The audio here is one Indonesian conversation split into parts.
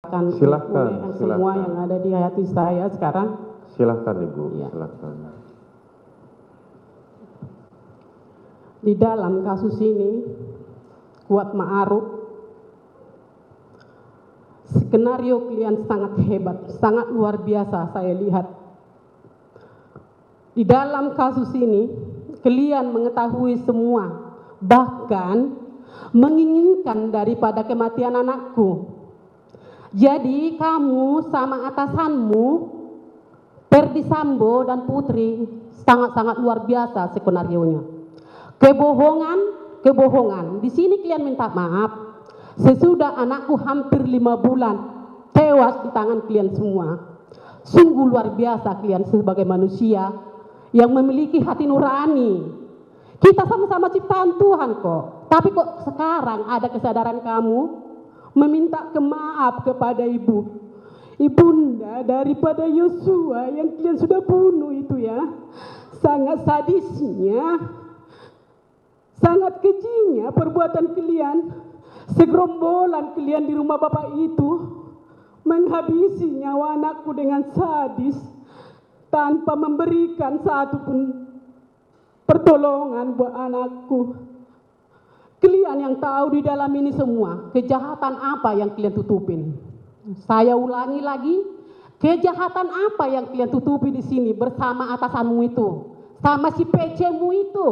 Silahkan, semua yang ada di hati saya sekarang. silahkan Ibu, Ya. silahkan. Di dalam kasus ini, Kuat Ma'ruf, skenario kalian sangat hebat, sangat luar biasa saya lihat. Di dalam kasus ini, kalian mengetahui semua, bahkan menginginkan daripada kematian anakku. Jadi kamu sama atasanmu, Ferdi Sambo dan Putri, sangat-sangat luar biasa skenarionya. Kebohongan. Di sini kalian minta maaf. Sesudah anakku hampir 5 bulan tewas di tangan kalian semua. Sungguh luar biasa kalian sebagai manusia yang memiliki hati nurani. Kita sama-sama ciptaan Tuhan kok. Tapi kok sekarang ada kesadaran kamu meminta maaf kepada ibunda daripada Yosua yang kalian sudah bunuh itu ya. Sangat sadisnya, sangat kejinya perbuatan kalian. Segerombolan kalian di rumah bapak itu menghabisi nyawa anakku dengan sadis tanpa memberikan satu pun pertolongan buat anakku. Kalian yang tahu di dalam ini semua, kejahatan apa yang kalian tutupin? Saya ulangi lagi, kejahatan apa yang kalian tutupi di sini bersama atasanmu itu, sama si PC-mu itu?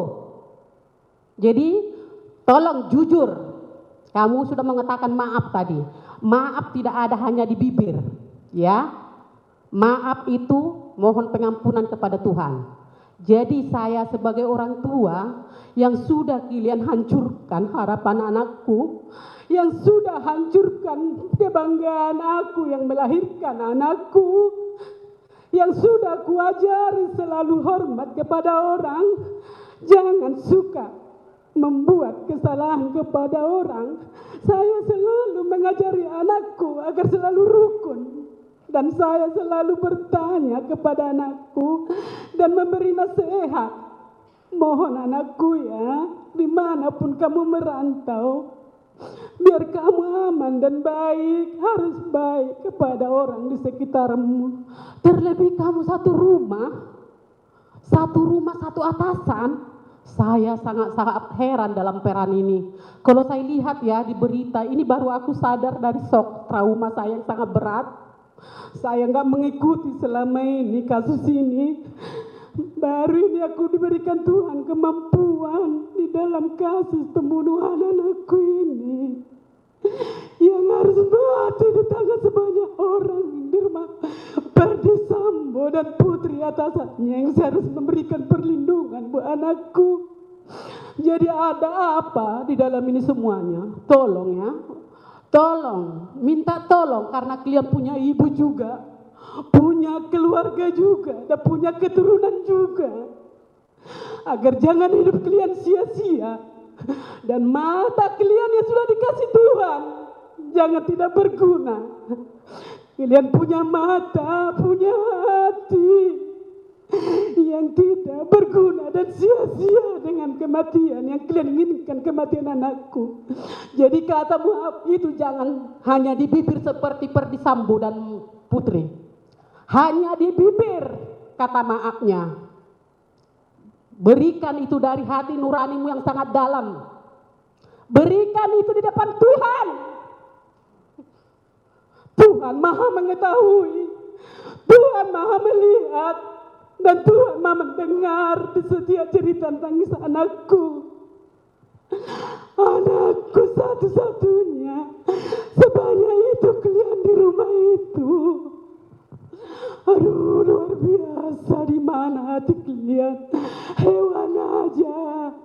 Jadi, tolong jujur. Kamu sudah mengatakan maaf tadi. Maaf tidak ada hanya di bibir, ya. Maaf itu mohon pengampunan kepada Tuhan. Jadi saya sebagai orang tua yang sudah kalian hancurkan harapan anakku, yang sudah hancurkan kebanggaan aku yang melahirkan anakku, yang sudah kuajari selalu hormat kepada orang, jangan suka membuat kesalahan kepada orang. Saya selalu mengajari anakku agar selalu rukun. Dan saya selalu bertanya kepada anakku dan memberi nasihat. Mohon anakku ya, dimanapun kamu merantau, biar kamu aman dan baik, harus baik kepada orang di sekitarmu. Terlebih kamu satu rumah, satu atasan. Saya sangat-sangat heran dalam peran ini. Kalau saya lihat ya di berita, ini baru aku sadar dari shock trauma saya yang sangat berat. Saya nggak mengikuti selama ini kasus ini. Baru ini aku diberikan Tuhan kemampuan di dalam kasus pembunuhan anakku ini. Yang harus mati di tangan sebanyak orang di rumah Ferdi Sambo dan Putri atasannya yang harus memberikan perlindungan buat anakku. Jadi ada apa di dalam ini semuanya? Tolong ya. Tolong, minta tolong karena kalian punya ibu juga, punya keluarga juga, dan punya keturunan juga. Agar jangan hidup kalian sia-sia. Dan mata kalian yang sudah dikasih Tuhan, jangan tidak berguna. Kalian punya mata, punya hati yang tidak berguna dan sia-sia dengan kematian yang kalian inginkan, kematian anakku. Jadi kata maaf itu jangan hanya di bibir seperti Ferdi Sambo dan Putri. Hanya di bibir kata maafnya. Berikan itu dari hati nuranimu yang sangat dalam. Berikan itu di depan Tuhan. Tuhan maha mengetahui. Tuhan maha melihat. Dan Tuhan maha mendengar di setiap cerita tangis anakku. Anakku satu-satunya. Sebanyak itu kalian di rumah itu. Aduh, luar biasa. Di mana hati kalian? Hewan aja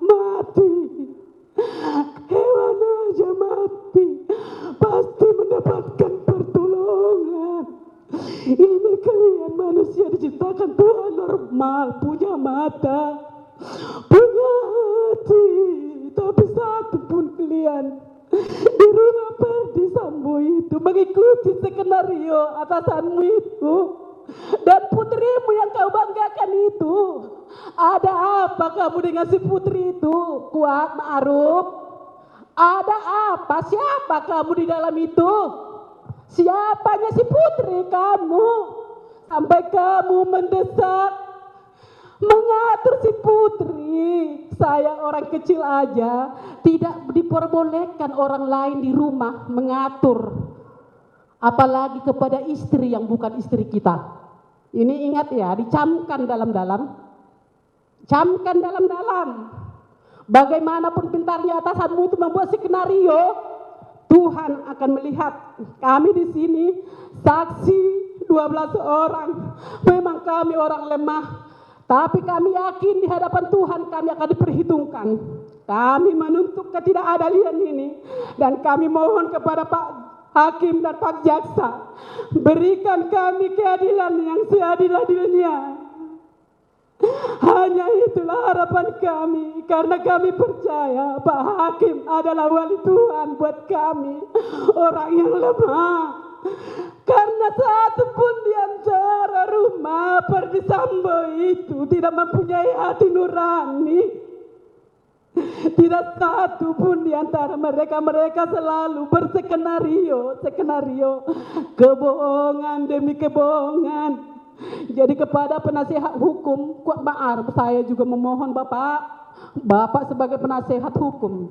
mati. Hewan aja mati. Pasti mendapatkan pertolongan. Ini kalian manusia diciptakan Tuhan normal, punya mata, punya hati. Tapi satu pun kalian di rumah Ferdi Sambo itu mengikuti skenario atasanmu itu dan putrimu yang kau banggakan itu. Ada apa kamu dengan si Putri itu, Kuat Ma'ruf? Ada apa? Siapa kamu di dalam itu? Siapanya si Putri kamu? Sampai kamu mendesak, mengatur si Putri. Saya orang kecil aja, tidak diperbolehkan orang lain di rumah mengatur. Apalagi kepada istri yang bukan istri kita. Ini ingat ya, dicamkan dalam-dalam. Camkan dalam-dalam. Bagaimanapun pintarnya atasanmu itu membuat skenario, Tuhan akan melihat. Kami di sini saksi 12 orang. Memang kami orang lemah, tapi kami yakin di hadapan Tuhan kami akan diperhitungkan. Kami menuntut ketidakadilan ini dan kami mohon kepada Pak Hakim dan Pak Jaksa, berikan kami keadilan yang seadil-adilnya. Hanya itulah harapan kami, karena kami percaya Pak Hakim adalah wali Tuhan buat kami, orang yang lemah. Karena satu pun di antara rumah Perdisambo itu tidak mempunyai hati nurani. Tidak satu pun di antara mereka selalu berskenario, kebohongan demi kebohongan. Jadi kepada penasihat hukum Kuat Ma'ruf, saya juga memohon Bapak sebagai penasihat hukum,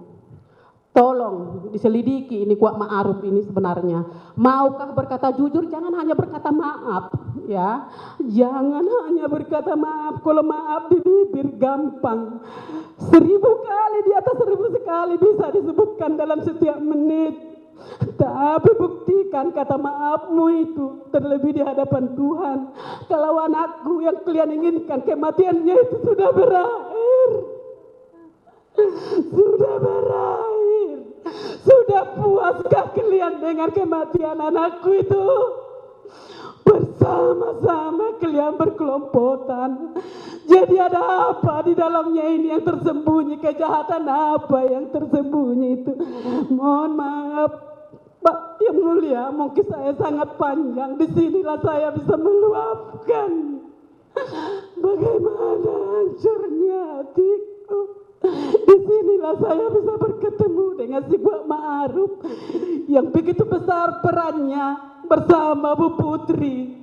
tolong diselidiki ini Kuat Ma'ruf ini sebenarnya maukah berkata jujur. Jangan hanya berkata maaf ya, jangan hanya berkata maaf. Kalau maaf di bibir gampang, 1000 kali di atas 1000 sekali bisa disebutkan dalam setiap menit. Tapi buktikan kata maafmu itu terlebih di hadapan Tuhan. Kalau anakku yang kalian inginkan kematiannya itu sudah berakhir. Sudah berakhir. Sudah puaskah kalian dengan kematian anakku itu? Bersama-sama kalian berkelompotan. Jadi ada apa di dalamnya ini yang tersembunyi? Kejahatan apa yang tersembunyi itu? Mohon maaf Pak yang mulia, mungkin saya sangat panjang. Disinilah saya bisa meluapkan bagaimana hancurnya hatiku. Disinilah saya bisa bertemu dengan si Kuat Ma'ruf yang begitu besar perannya bersama Bu Putri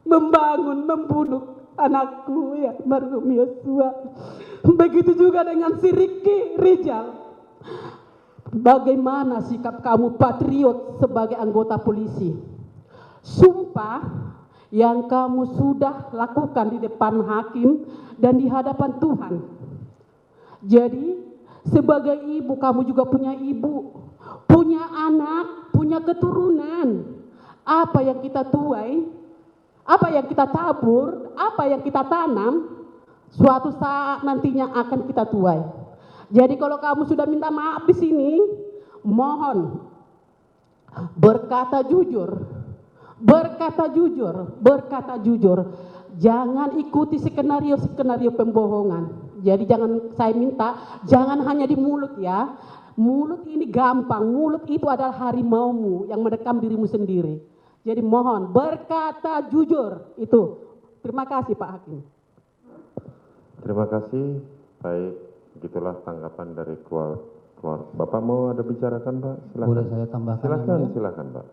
membangun, membunuh anakku ya almarhum Yosua. Begitu juga dengan si Ricky Rijal. Bagaimana sikap kamu patriot sebagai anggota polisi? Sumpah yang kamu sudah lakukan di depan hakim dan di hadapan Tuhan. Jadi sebagai ibu, kamu juga punya ibu, punya anak, punya keturunan. Apa yang kita tuai, apa yang kita tabur, apa yang kita tanam, suatu saat nantinya akan kita tuai. Jadi kalau kamu sudah minta maaf di sini, mohon berkata jujur, berkata jujur, berkata jujur. Jangan ikuti skenario pembohongan. Jadi jangan, saya minta jangan hanya di mulut ya. Mulut ini gampang, mulut itu adalah harimaumu yang mendekam dirimu sendiri. Jadi mohon berkata jujur itu. Terima kasih Pak Hakim. Terima kasih. Baik, begitulah tanggapan dari keluarga. Bapak mau ada bicarakan Pak? Silakan. Boleh saya tambahkan? Silakan Pak.